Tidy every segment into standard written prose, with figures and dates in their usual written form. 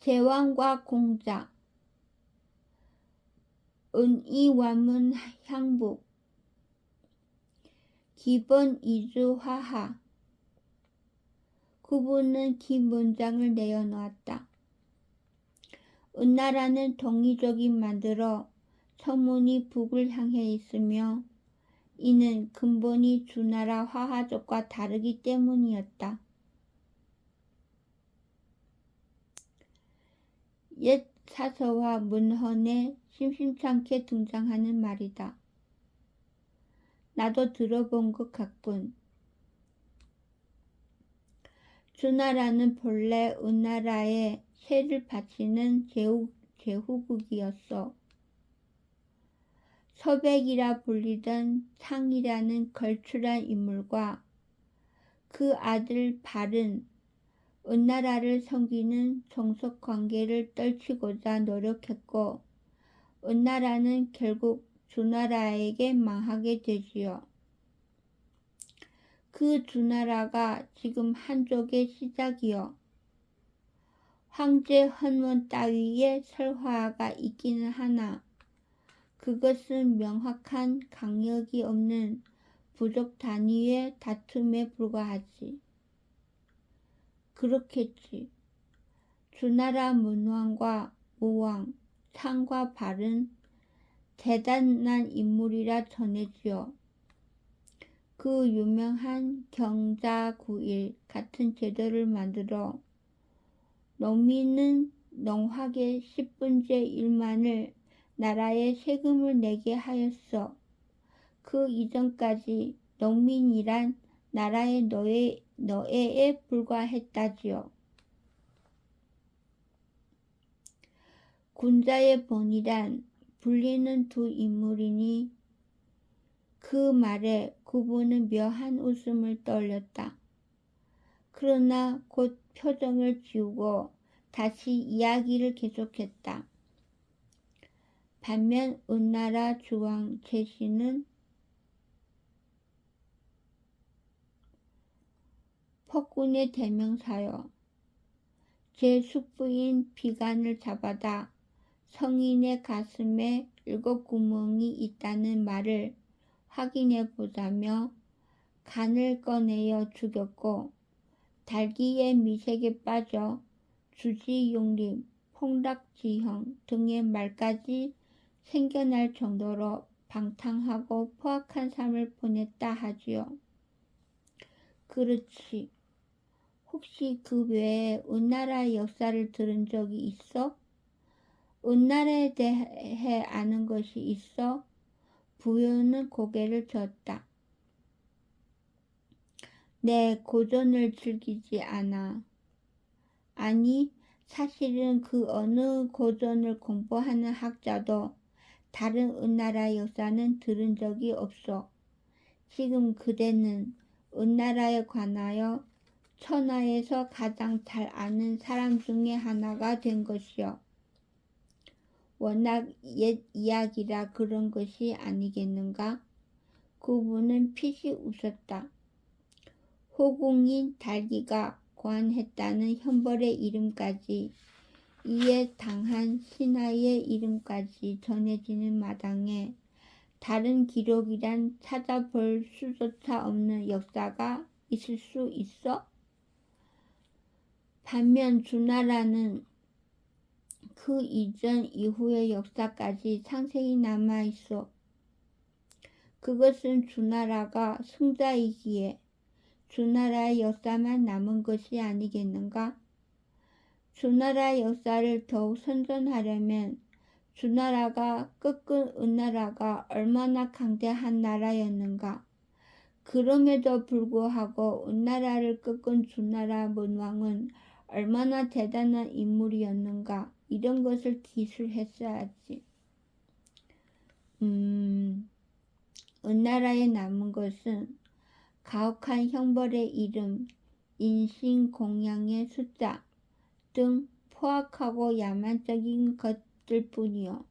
제왕과 공자, 은이와문 향북, 기본 이주화하. 구부는 긴 문장을 내어놓았다. 은나라는 동이족이 만들어 서문이 북을 향해 있으며 이는 근본이 주나라 화하족과 다르기 때문이었다. 옛 사서와 문헌에 심심찮게 등장하는 말이다. 나도 들어본 것 같군. 주나라는 본래 은나라에 세를 바치는 제후국이었어. 서백이라 불리던 창이라는 걸출한 인물과 그 아들 발은 은나라를 섬기는 종속관계를 떨치고자 노력했고 은나라는 결국 주나라에게 망하게 되지요. 그 주나라가 지금 한족의 시작이요. 황제 헌문 따위의 설화가 있기는 하나 그것은 명확한 강력이 없는 부족 단위의 다툼에 불과하지. 그렇겠지. 주나라 문왕과 무왕, 창과 발은 대단한 인물이라 전해지요. 그 유명한 경자구일 같은 제도를 만들어 농민은 농학의 10분의 1만을 나라에 세금을 내게 하였어. 그 이전까지 농민이란 나라의 노예에 불과했다지요. 군자의 본이란 불리는 두 인물이니 그 말에 구부는 묘한 웃음을 떠올렸다. 그러나 곧 표정을 지우고 다시 이야기를 계속했다. 반면 은나라 주왕 제시는 폭군의 대명사여. 제 숙부인 비간을 잡아다 성인의 가슴에 7구멍이 있다는 말을 확인해 보자며 간을 꺼내어 죽였고 달기의 미색에 빠져 주지용림, 폭락지형 등의 말까지 생겨날 정도로 방탕하고 포악한 삶을 보냈다 하지요. 그렇지. 혹시 그 외에 은나라의 역사를 들은 적이 있어? 은나라에 대해 아는 것이 있어? 부유는 고개를 젓다. 내 고전을 즐기지 않아. 아니, 사실은 그 어느 고전을 공부하는 학자도 다른 은나라 역사는 들은 적이 없어. 지금 그대는 은나라에 관하여 천하에서 가장 잘 아는 사람 중에 하나가 된 것이요. 워낙 옛 이야기라 그런 것이 아니겠는가? 구부는 피식 웃었다. 호궁인 달기가 고안했다는 현벌의 이름까지 이에 당한 신하의 이름까지 전해지는 마당에 다른 기록이란 찾아볼 수조차 없는 역사가 있을 수 있어? 반면 주나라는 그 이전 이후의 역사까지 상세히 남아있어. 그것은 주나라가 승자이기에 주나라의 역사만 남은 것이 아니겠는가? 주나라의 역사를 더욱 선전하려면 주나라가 꺾은 은나라가 얼마나 강대한 나라였는가? 그럼에도 불구하고 은나라를 꺾은 주나라 문왕은 얼마나 대단한 인물이었는가? 이런 것을 기술했어야지. 은나라에 남은 것은 가혹한 형벌의 이름, 인신공양의 숫자 등 포악하고 야만적인 것들 뿐이요.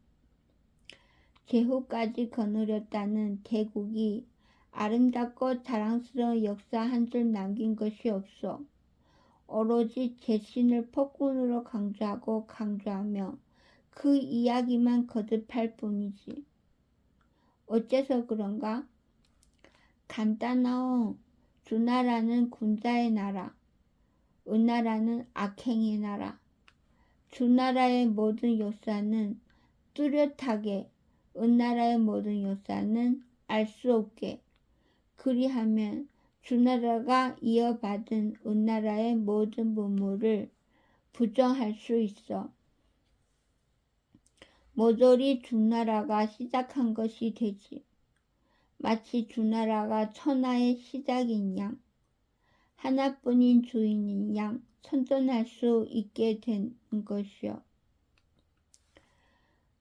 제후까지 거느렸다는 대국이 아름답고 자랑스러운 역사 한 줄 남긴 것이 없어. 오로지 재신을 폭군으로 강조하며 그 이야기만 거듭할 뿐이지. 어째서 그런가? 간단하오. 주나라는 군자의 나라, 은나라는 악행의 나라. 주나라의 모든 역사는 뚜렷하게, 은나라의 모든 역사는 알 수 없게. 그리하면 주나라가 이어받은 은나라의 모든 문물을 부정할 수 있어. 모조리 주나라가 시작한 것이 되지. 마치 주나라가 천하의 시작인 양, 하나뿐인 주인인 양 선전할 수 있게 된 것이요.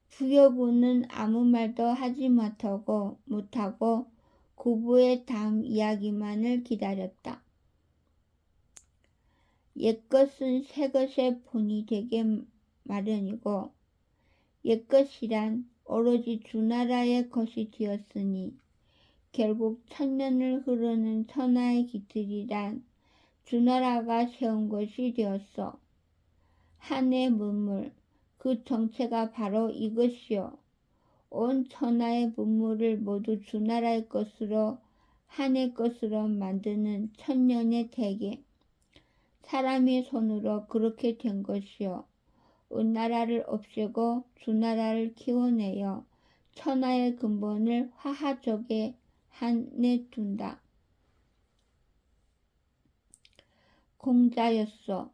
부여부는 아무 말도 하지 못하고 고부의 다음 이야기만을 기다렸다. 옛것은 새것의 본이 되게 마련이고 옛것이란 오로지 주나라의 것이 되었으니 결국 천년을 흐르는 천하의 기틀이란 주나라가 세운 것이 되었어. 한의 문물, 그 정체가 바로 이것이요. 온 천하의 문물을 모두 주나라의 것으로 한의 것으로 만드는 천년의 대계. 사람의 손으로 그렇게 된 것이요. 은나라를 없애고 주나라를 키워내어 천하의 근본을 화하족에 한에 둔다. 공자였소.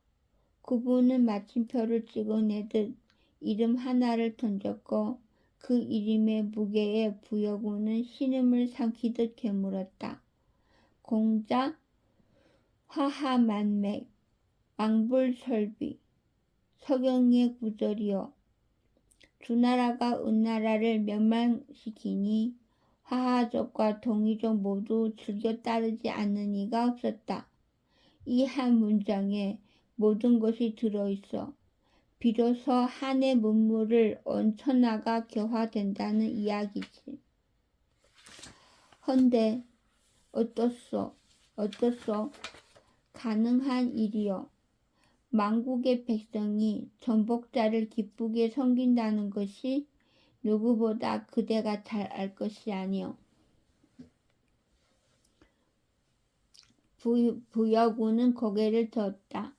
그분은 마침표를 찍어내듯 이름 하나를 던졌고 그 이름의 무게에 부여구는 신음을 삼키듯 되물었다. 공자, 화하만맥, 왕불설비, 서경의 구절이요. 주나라가 은나라를 멸망시키니 화하족과 동이족 모두 즐겨 따르지 않는 이가 없었다. 이 한 문장에 모든 것이 들어있어 비로소 한의 문물을 온 천하가 교화된다는 이야기지. 헌데 어떻소? 가능한 일이요. 만국의 백성이 전복자를 기쁘게 섬긴다는 것이 누구보다 그대가 잘 알 것이 아니오. 부여구는 고개를 들었다.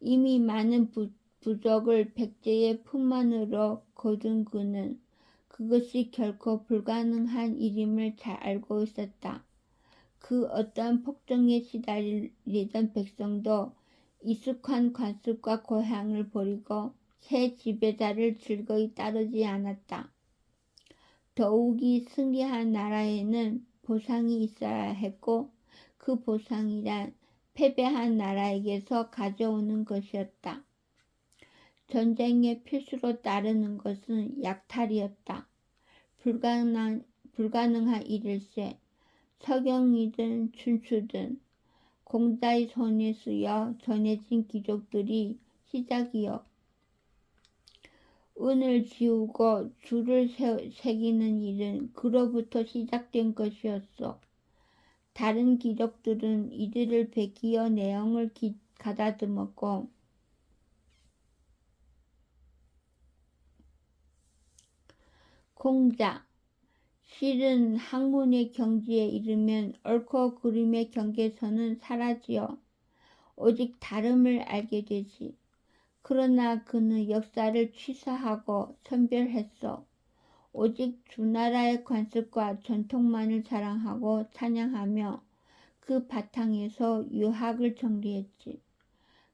이미 많은 부족을 백제의 품안으로 거둔 그는 그것이 결코 불가능한 일임을 잘 알고 있었다. 그 어떤 폭정에 시달리던 백성도 익숙한 관습과 고향을 버리고 새 지배자를 즐거이 따르지 않았다. 더욱이 승리한 나라에는 보상이 있어야 했고 그 보상이란 패배한 나라에게서 가져오는 것이었다. 전쟁의 필수로 따르는 것은 약탈이었다. 불가능한 일일세. 서경이든 춘추든 공자의 손에 쓰여 전해진 기록들이 시작이요. 은을 지우고 줄을 새기는 일은 그로부터 시작된 것이었소. 다른 기록들은 이들을 베끼어 내용을 가다듬었고 공자, 실은 학문의 경지에 이르면 옳고 그름의 경계선은 사라지어 오직 다름을 알게 되지. 그러나 그는 역사를 취사하고 선별했어. 오직 주나라의 관습과 전통만을 자랑하고 찬양하며 그 바탕에서 유학을 정리했지.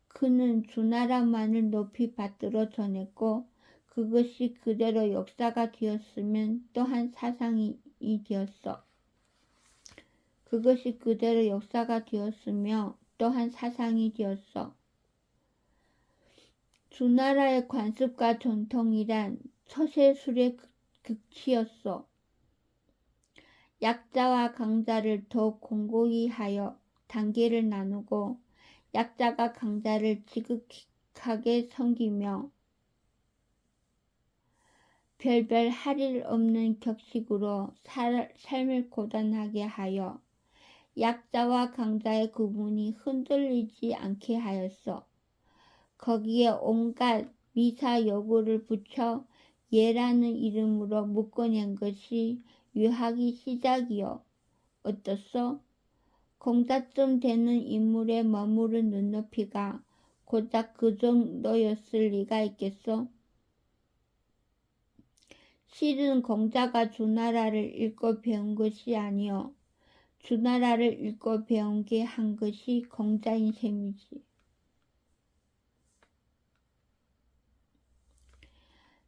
그는 주나라만을 높이 받들어 전했고 그것이 그대로 역사가 되었으면 또한 사상이 되었어. 그것이 그대로 역사가 되었으며 또한 사상이 되었어. 주나라의 관습과 전통이란 처세술의 극치였소. 약자와 강자를 더욱 공고히 하여 단계를 나누고 약자가 강자를 지극하게 섬기며 별별 할 일 없는 격식으로 삶을 고단하게 하여 약자와 강자의 구분이 흔들리지 않게 하였어. 거기에 온갖 미사 여구를 붙여 예라는 이름으로 묶어낸 것이 유학의 시작이요. 어떻소? 공자쯤 되는 인물에 머무른 눈높이가 고작 그 정도였을 리가 있겠소? 실은 공자가 주나라를 읽고 배운 것이 아니요. 주나라를 읽고 배운 게 한 것이 공자인 셈이지.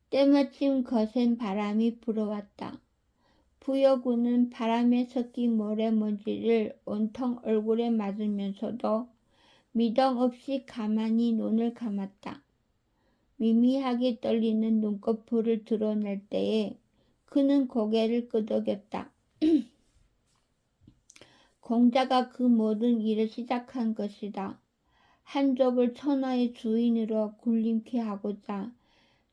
때마침 거센 바람이 불어왔다. 부여군은 바람에 섞인 모래먼지를 온통 얼굴에 맞으면서도 미동없이 가만히 눈을 감았다. 미미하게 떨리는 눈꺼풀을 드러낼 때에 그는 고개를 끄덕였다. 공자가 그 모든 일을 시작한 것이다. 한족을 천하의 주인으로 군림케 하고자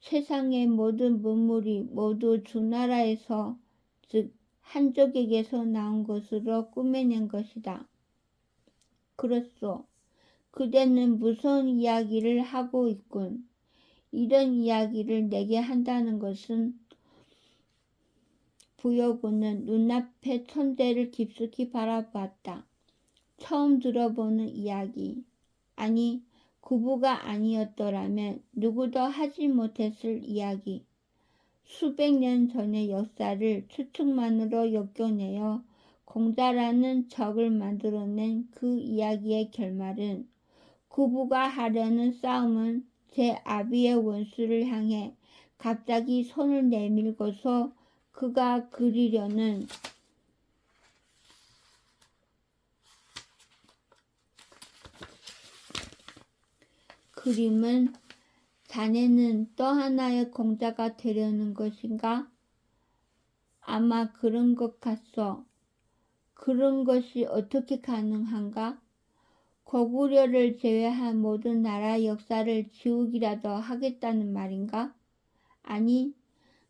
세상의 모든 문물이 모두 주나라에서 즉 한족에게서 나온 것으로 꾸며낸 것이다. 그렇소. 그대는 무서운 이야기를 하고 있군. 이런 이야기를 내게 한다는 것은 부여군은 눈앞의 천대를 깊숙이 바라보았다. 처음 들어보는 이야기. 아니, 구부가 아니었더라면 누구도 하지 못했을 이야기. 수백 년 전의 역사를 추측만으로 엮어내어 공자라는 적을 만들어낸 그 이야기의 결말은 구부가 하려는 싸움은 제 아비의 원수를 향해 갑자기 손을 내밀고서 그가 그리려는 그림은 자네는 또 하나의 공자가 되려는 것인가? 아마 그런 것 같소. 그런 것이 어떻게 가능한가? 고구려를 제외한 모든 나라 역사를 지우기라도 하겠다는 말인가? 아니,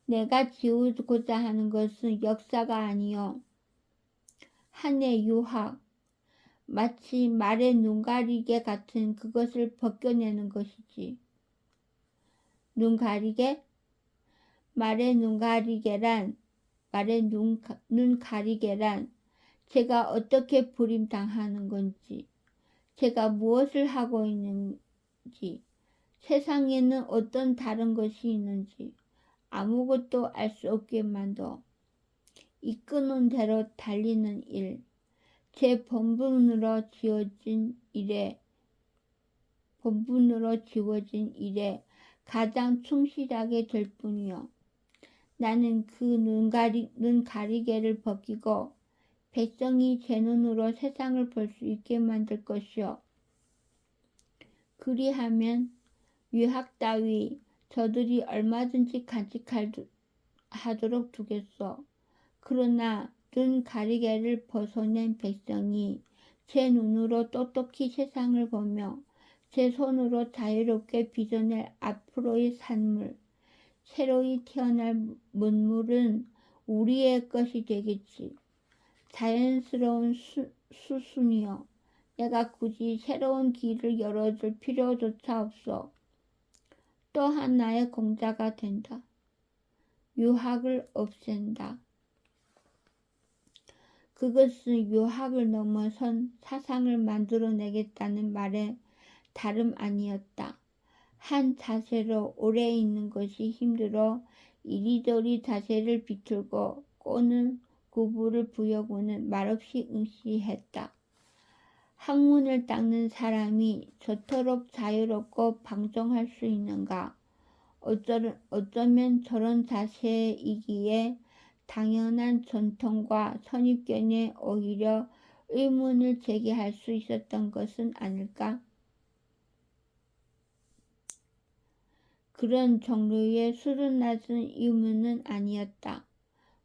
내가 지우고자 하는 것은 역사가 아니요. 한의 유학, 마치 말의 눈가리개 같은 그것을 벗겨내는 것이지. 눈가리개? 말의 눈가리개란 제가 어떻게 부림당하는 건지, 제가 무엇을 하고 있는지, 세상에는 어떤 다른 것이 있는지 아무것도 알 수 없게 만둬 이끄는 대로 달리는 일, 제 본분으로 지워진 일에 가장 충실하게 될 뿐이요. 나는 그 눈가리개를 벗기고 백성이 제 눈으로 세상을 볼 수 있게 만들 것이요. 그리하면 유학 따위 저들이 얼마든지 간직하도록 두겠소. 그러나 눈가리개를 벗어낸 백성이 제 눈으로 똑똑히 세상을 보며 제 손으로 자유롭게 빚어낼 앞으로의 산물, 새로이 태어날 문물은 우리의 것이 되겠지. 자연스러운 수순이여. 내가 굳이 새로운 길을 열어줄 필요조차 없어. 또 하나의 공자가 된다. 유학을 없앤다. 그것은 유학을 넘어선 사상을 만들어내겠다는 말에 다름 아니었다. 한 자세로 오래 있는 것이 힘들어 이리저리 자세를 비틀고 꼬는 구부를 부여군은 말없이 응시했다. 학문을 닦는 사람이 저토록 자유롭고 방종할 수 있는가? 어쩌면 저런 자세이기에 당연한 전통과 선입견에 오히려 의문을 제기할 수 있었던 것은 아닐까? 그런 종류의 수준 낮은 의문은 아니었다.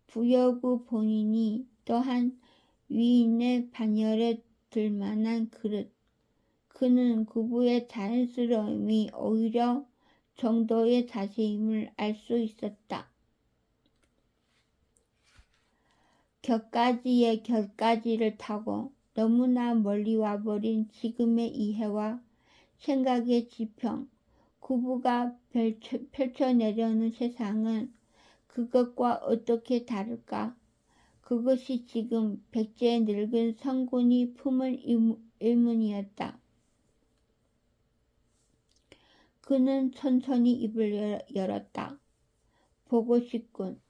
부여구 본인이 또한 위인의 반열에 들만한 그릇. 그는 구부의 자연스러움이 오히려 정도의 자세임을 알 수 있었다. 격가지에 결가지를 타고 너무나 멀리 와버린 지금의 이해와 생각의 지평, 구부가 펼쳐내려는 세상은 그것과 어떻게 다를까? 그것이 지금 백제의 늙은 성군이 품은 의문이었다. 그는 천천히 입을 열었다. 보고 싶군.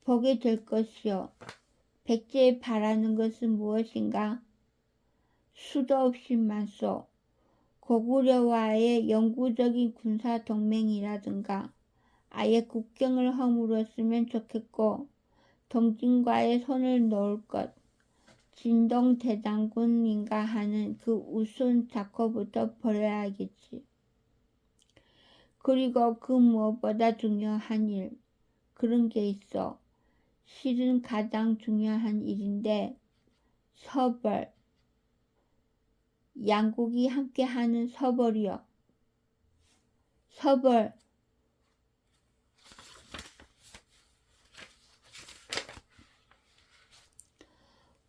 보게 될 것이요. 백제에 바라는 것은 무엇인가? 수도 없이 많소. 고구려와의 영구적인 군사 동맹이라든가 아예 국경을 허물었으면 좋겠고 동진과의 손을 놓을 것, 진동 대장군인가 하는 그 우스운 작호부터 버려야겠지. 그리고 그 무엇보다 중요한 일, 그런 게 있어. 실은 가장 중요한 일인데 서벌, 양국이 함께하는 서벌이요. 서벌.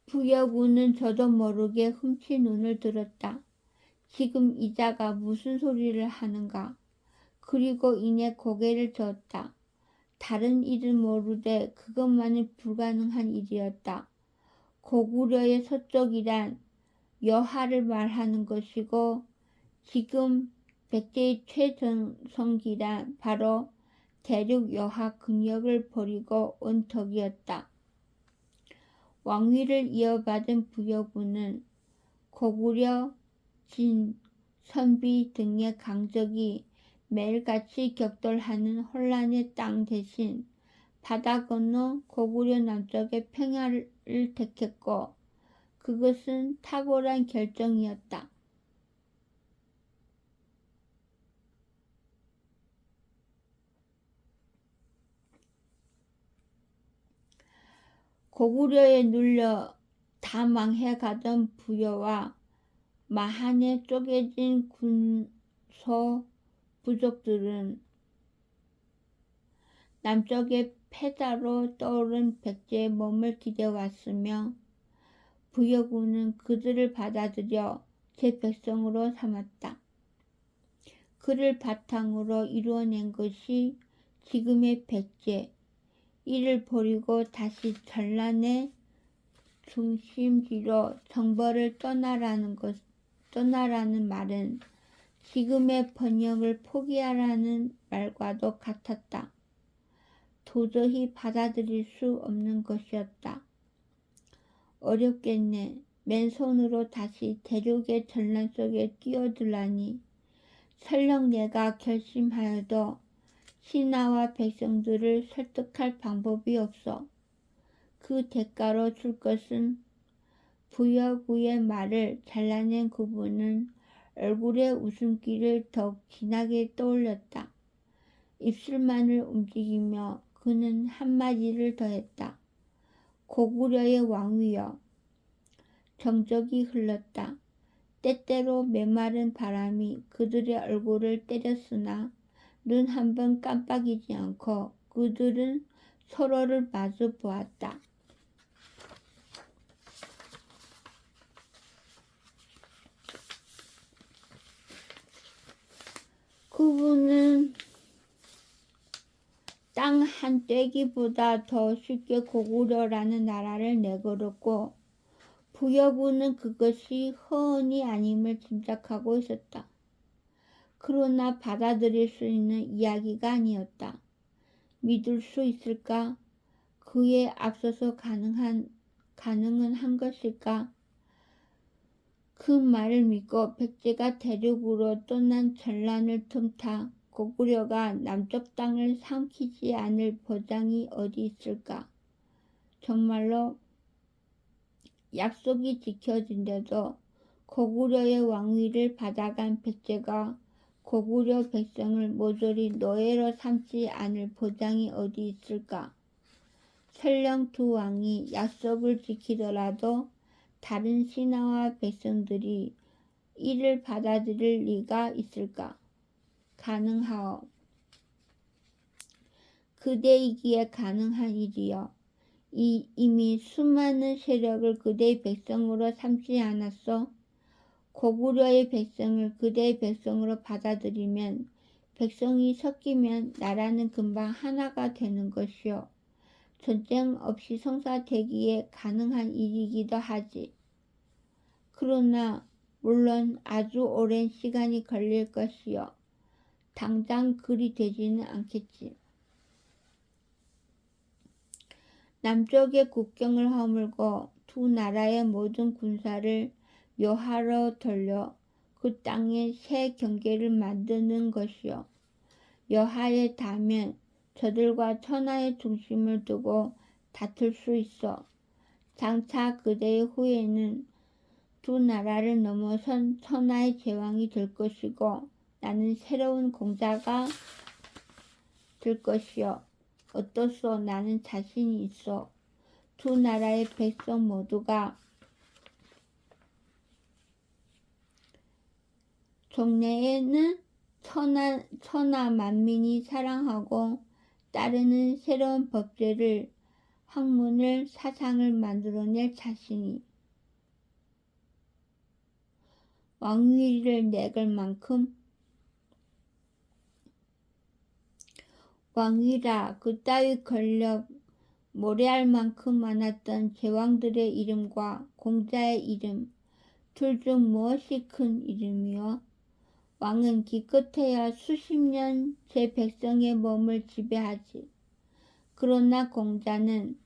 부여군은 저도 모르게 흠칫 눈을 들었다. 지금 이자가 무슨 소리를 하는가. 그리고 이내 고개를 저었다. 다른 일은 모르되 그것만은 불가능한 일이었다. 고구려의 서쪽이란 여하를 말하는 것이고 지금 백제의 최전성기란 바로 대륙 여하 근역을 버리고 온 덕이었다. 왕위를 이어받은 부여군은 고구려, 진, 선비 등의 강적이 매일같이 격돌하는 혼란의 땅 대신 바다 건너 고구려 남쪽의 평야를 택했고 그것은 탁월한 결정이었다. 고구려에 눌려 다 망해가던 부여와 마한에 쪼개진 군소 부족들은 남쪽의 패자로 떠오른 백제의 몸을 기대왔으며 부여군은 그들을 받아들여 제 백성으로 삼았다. 그를 바탕으로 이루어낸 것이 지금의 백제, 이를 버리고 다시 전란의 중심지로 정벌을 떠나라는 말은 지금의 번영을 포기하라는 말과도 같았다. 도저히 받아들일 수 없는 것이었다. 어렵겠네. 맨손으로 다시 대륙의 전란 속에 뛰어들라니. 설령 내가 결심하여도 신하와 백성들을 설득할 방법이 없어. 그 대가로 줄 것은 부여구의 말을 잘라낸 그분은 얼굴의 웃음기를 더욱 진하게 떠올렸다. 입술만을 움직이며 그는 한마디를 더했다. 고구려의 왕위여. 정적이 흘렀다. 때때로 메마른 바람이 그들의 얼굴을 때렸으나 눈 한 번 깜빡이지 않고 그들은 서로를 마주 보았다. 그분은 땅 한 떼기보다 더 쉽게 고구려라는 나라를 내걸었고 부여군은 그것이 허언이 아님을 짐작하고 있었다. 그러나 받아들일 수 있는 이야기가 아니었다. 믿을 수 있을까? 그에 앞서서 가능은 한 것일까? 그 말을 믿고 백제가 대륙으로 떠난 전란을 틈타 고구려가 남쪽 땅을 삼키지 않을 보장이 어디 있을까? 정말로 약속이 지켜진데도 고구려의 왕위를 받아간 백제가 고구려 백성을 모조리 노예로 삼지 않을 보장이 어디 있을까? 설령 두 왕이 약속을 지키더라도 다른 신하와 백성들이 이를 받아들일 리가 있을까? 가능하오. 그대이기에 가능한 일이여. 이미 수많은 세력을 그대의 백성으로 삼지 않았소? 고구려의 백성을 그대의 백성으로 받아들이면 백성이 섞이면 나라는 금방 하나가 되는 것이요. 전쟁 없이 성사되기에 가능한 일이기도 하지. 그러나 물론 아주 오랜 시간이 걸릴 것이요. 당장 그리 되지는 않겠지. 남쪽의 국경을 허물고 두 나라의 모든 군사를 여하로 돌려 그 땅에 새 경계를 만드는 것이요. 여하에 닿으면 저들과 천하의 중심을 두고 다툴 수 있어. 장차 그대의 후예는 두 나라를 넘어선 천하의 제왕이 될 것이고 나는 새로운 공자가 될 것이요. 어떻소? 나는 자신이 있어. 두 나라의 백성 모두가 종래에는 천하 만민이 사랑하고 따르는 새로운 법제를 학문을 사상을 만들어낼 자신이 왕위를 내걸 만큼 왕위라 그따위 권력 모래알 만큼 많았던 제왕들의 이름과 공자의 이름 둘 중 무엇이 큰 이름이요? 왕은 기껏해야 수십 년 제 백성의 몸을 지배하지. 그러나 공자는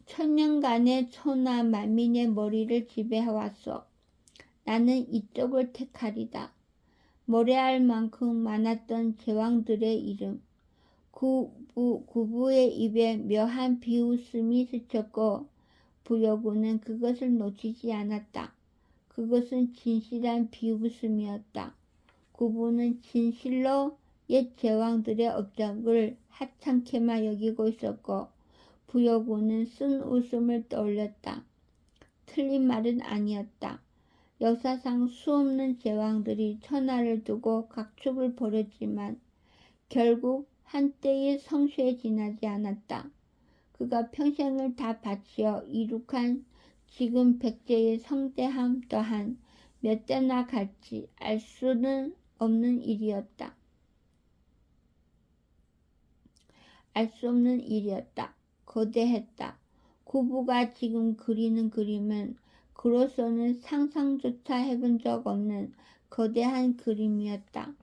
천년간의 천하 만민의 머리를 지배해왔어. 나는 이쪽을 택하리다. 모래알 만큼 많았던 제왕들의 이름. 구부의 입에 묘한 비웃음이 스쳤고 부여구는 그것을 놓치지 않았다. 그것은 진실한 비웃음이었다. 구부는 진실로 옛 제왕들의 업적을 하찮게만 여기고 있었고 부여구는 쓴 웃음을 떠올렸다. 틀린 말은 아니었다. 역사상 수없는 제왕들이 천하를 두고 각축을 벌였지만 결국 한때의 성쇠에 지나지 않았다. 그가 평생을 다 바치어 이룩한 지금 백제의 성대함 또한 몇 대나 갈지 알 수는 없는 일이었다. 알 수 없는 일이었다. 거대했다. 구부가 지금 그리는 그림은 그로서는 상상조차 해본 적 없는 거대한 그림이었다.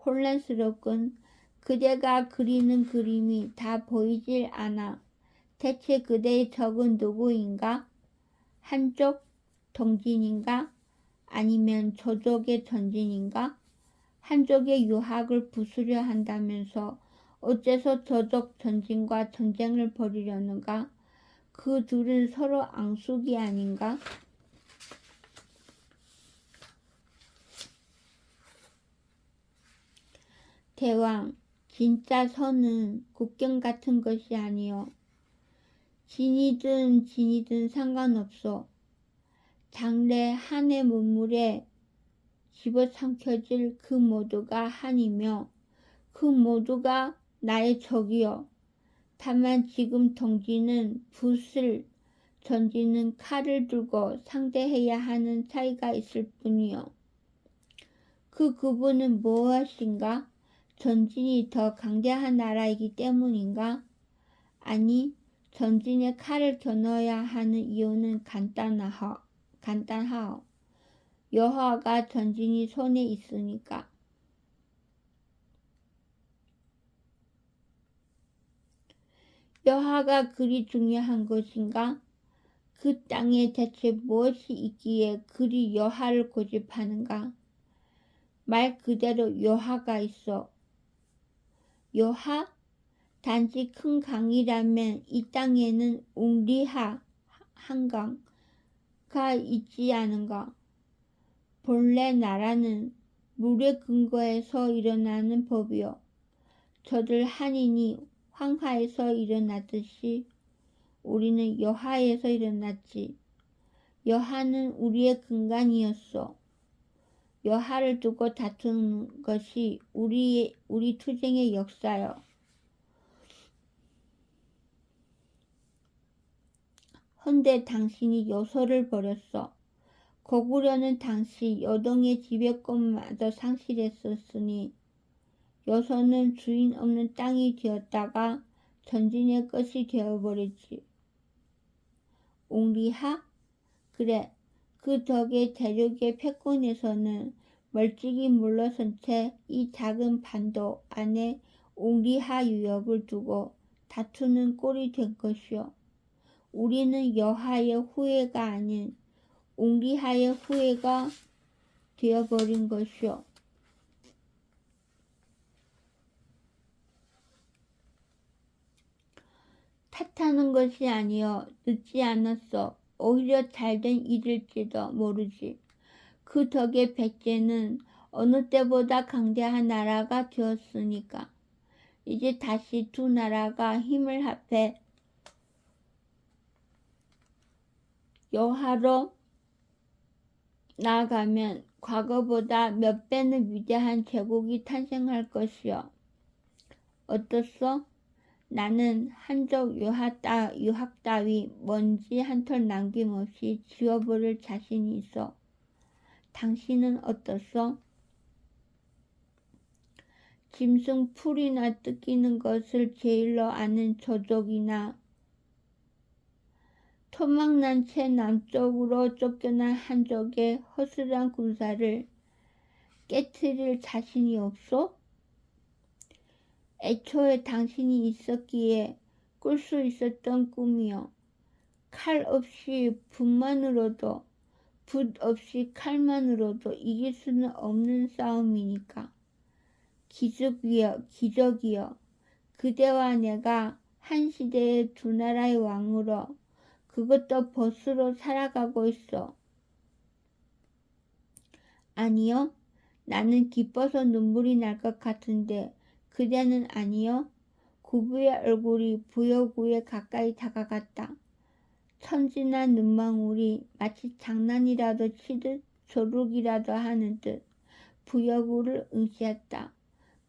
혼란스럽군. 그대가 그리는 그림이 다 보이질 않아. 대체 그대의 적은 누구인가? 한족 동진인가? 아니면 저족의 전진인가? 한족의 유학을 부수려 한다면서 어째서 저족 전진과 전쟁을 벌이려는가? 그 둘은 서로 앙숙이 아닌가? 대왕, 진짜 선은 국경 같은 것이 아니요. 진이든 상관없어. 장래 한의 문물에 집어삼켜질 그 모두가 한이며 그 모두가 나의 적이요. 다만 지금 동지는 붓을, 전지는 칼을 들고 상대해야 하는 차이가 있을 뿐이요. 그 구분은 무엇인가? 전진이 더 강대한 나라이기 때문인가? 아니, 전진의 칼을 겨눠야 하는 이유는 간단하오. 여호와가 전진이 손에 있으니까. 여호와가 그리 중요한 것인가? 그 땅에 대체 무엇이 있기에 그리 여호와를 고집하는가? 말 그대로 여호와가 있어. 여호와? 단지 큰 강이라면 이 땅에는 웅리하 한강가 있지 않은가? 본래 나라는 물에 근거해서 일어나는 법이요. 저들 한인이 황하에서 일어났듯이 우리는 여하에서 일어났지. 여하는 우리의 근간이었어. 여하를 두고 다투는 것이 우리 투쟁의 역사요. 헌데 당신이 요소를 버렸어. 고구려는 당시 여동의 지배권마저 상실했었으니 요소는 주인 없는 땅이 되었다가 전진의 것이 되어버렸지. 옹리하? 그래. 그 덕에 대륙의 패권에서는 멀찍이 물러선 채 이 작은 반도 안에 옹리하 유역을 두고 다투는 꼴이 된 것이오. 우리는 여하의 후예가 아닌 옹리하의 후예가 되어버린 것이오. 탓하는 것이 아니여 늦지 않았어. 오히려 잘된 일일지도 모르지. 그 덕에 백제는 어느 때보다 강대한 나라가 되었으니까. 이제 다시 두 나라가 힘을 합해 여하로 나아가면 과거보다 몇 배는 위대한 제국이 탄생할 것이요. 어떻소? 나는 한족 유학 따위 먼지 한 털 남김없이 지워버릴 자신이 있어. 당신은 어떻소? 짐승 풀이나 뜯기는 것을 제일로 아는 조족이나 토막난 채 남쪽으로 쫓겨난 한족의 허술한 군사를 깨트릴 자신이 없소? 애초에 당신이 있었기에 꿀 수 있었던 꿈이요. 칼 없이 붓만으로도 붓 없이 칼만으로도 이길 수는 없는 싸움이니까. 기적이여. 그대와 내가 한 시대의 두 나라의 왕으로 그것도 벗으로 살아가고 있어. 아니요. 나는 기뻐서 눈물이 날 것 같은데 그대는 아니요. 구부의 얼굴이 부여구에 가까이 다가갔다. 천진한 눈망울이 마치 장난이라도 치듯 조르기라도 하는 듯 부여구를 응시했다.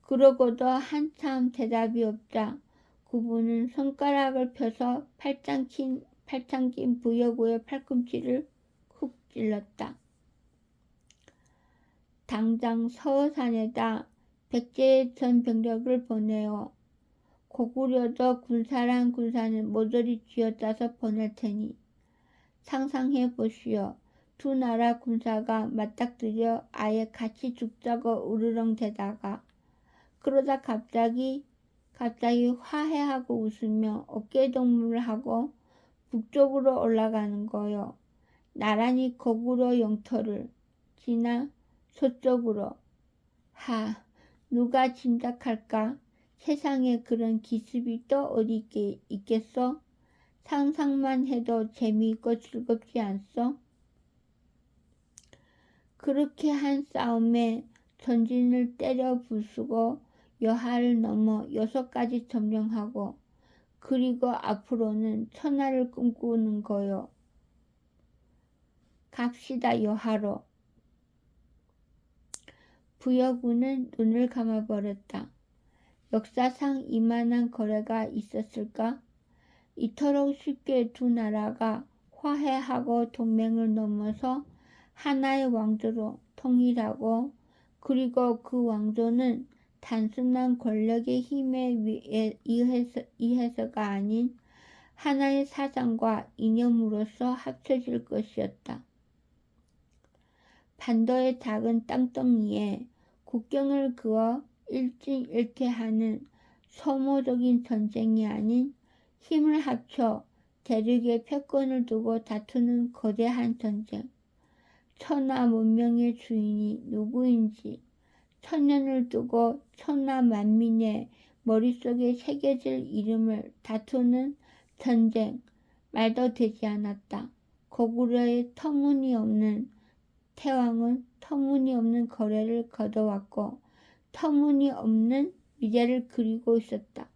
그러고도 한참 대답이 없자 구부는 손가락을 펴서 팔짱 낀 부여구의 팔꿈치를 훅 찔렀다. 당장 서산에다 백제의 전 병력을 보내어 고구려도 군사랑 군사는 모조리 쥐어짜서 보낼 테니 상상해 보시오. 두 나라 군사가 맞닥뜨려 아예 같이 죽자고 우르렁대다가 그러다 갑자기 화해하고 웃으며 어깨동무를 하고 북쪽으로 올라가는 거요. 나란히 고구려 영토를 지나 서쪽으로. 누가 짐작할까? 세상에 그런 기습이 또 어디 있겠어? 상상만 해도 재미있고 즐겁지 않소? 그렇게 한 싸움에 전진을 때려 부수고 여하를 넘어 요소까지 점령하고 그리고 앞으로는 천하를 꿈꾸는 거요. 갑시다 여하로. 부여구는 눈을 감아버렸다. 역사상 이만한 거래가 있었을까? 이토록 쉽게 두 나라가 화해하고 동맹을 넘어서 하나의 왕조로 통일하고 그리고 그 왕조는 단순한 권력의 힘에 의해서가 아닌 하나의 사상과 이념으로서 합쳐질 것이었다. 반도의 작은 땅덩이에 국경을 그어 일진일퇴하는 소모적인 전쟁이 아닌 힘을 합쳐 대륙의 패권을 두고 다투는 거대한 전쟁. 천하 문명의 주인이 누구인지 천년을 두고 천하 만민의 머릿속에 새겨질 이름을 다투는 전쟁. 말도 되지 않았다. 고구려의 태왕은 터무니없는 거래를 거둬왔고 터무니없는 미래를 그리고 있었다.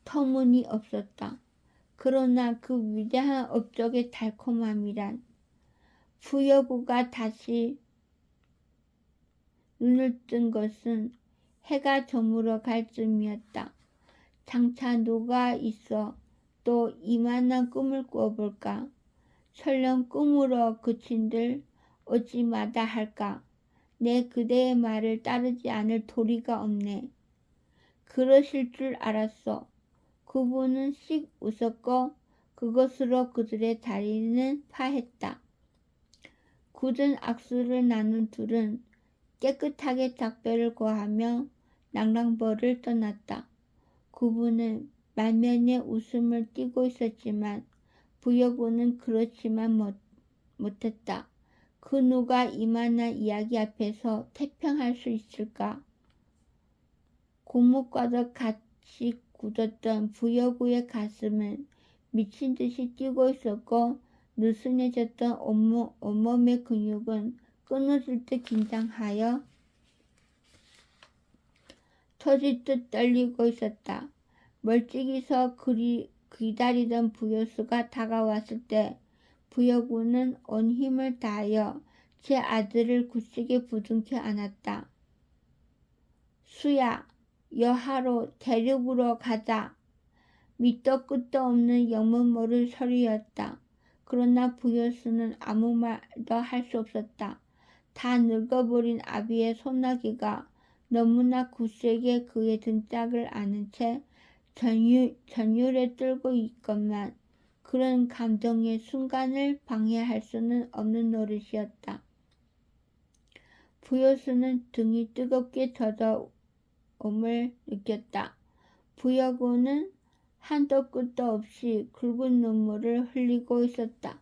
터무니없었다. 그러나 그 위대한 업적의 달콤함이란 부여구가 다시 눈을 뜬 것은 해가 저물어 갈 즈음이었다. 장차 누가 있어 또 이만한 꿈을 꾸어볼까? 설령 꿈으로 그친들 어찌 마다 할까? 내 그대의 말을 따르지 않을 도리가 없네. 그러실 줄 알았어. 그분은 씩 웃었고 그것으로 그들의 다리는 파했다. 굳은 악수를 나눈 둘은 깨끗하게 작별을 고하며 낭랑벌을 떠났다. 그분은 만면에 웃음을 띠고 있었지만 부여군은 그렇지만 못했다. 그 누가 이만한 이야기 앞에서 태평할 수 있을까? 고무과도 같이 굳었던 부여구의 가슴은 미친 듯이 뛰고 있었고 느슨해졌던 온몸의 근육은 끊어질 듯 긴장하여 터질 듯 떨리고 있었다. 멀찍이서 기다리던 부여수가 다가왔을 때 부여군은 온 힘을 다하여 제 아들을 굳세게 부둥켜 안았다. 수야, 여하로 대륙으로 가자. 밑도 끝도 없는 영문 모를 소리였다. 그러나 부여수는 아무 말도 할 수 없었다. 다 늙어버린 아비의 소나기가 너무나 굳세게 그의 등짝을 안은 채 전율에 떨고 있건만 그런 감동의 순간을 방해할 수는 없는 노릇이었다. 부여수는 등이 뜨겁게 젖어옴을 느꼈다. 부여군은 한도 끝도 없이 굵은 눈물을 흘리고 있었다.